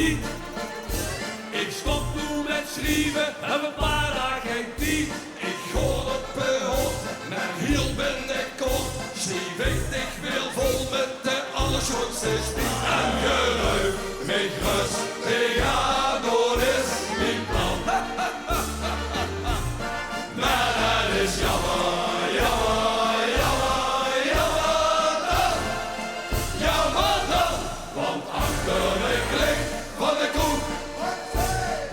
niet. Ik stop nu met schrijven, heb een paar dagen geen tijd. Ik ga op een hoofd, maar heel binnenkort schreef ik weer vol met de allerschoonste spiek. En geluid met rust, ja, dat is mijn plan. Maar dat is jammer, jammer, jammer, jammer dan. Jammer dan, want achter de klik van de koek,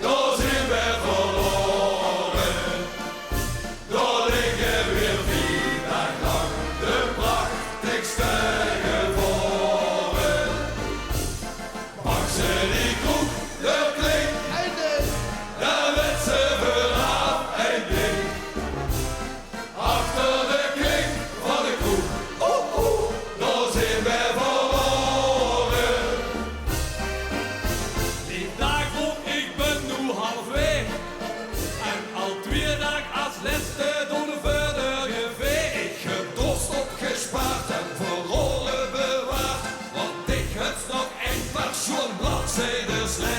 daar zijn we verloren. Daar liggen weer 4 dagen lang de prachtigste gevoren. Pak ze die koek, de klik, daar werd ze vanaf en ding. Achter de klik van de koek, daar zijn we verloren. Die dag ook, ik ben nu halfweg. En al 2 dagen als laatste door de verder veeg. Ik gedost opgespaard en voor rollen bewaard, want ik het nog echt maar zo'n bladzijde slecht.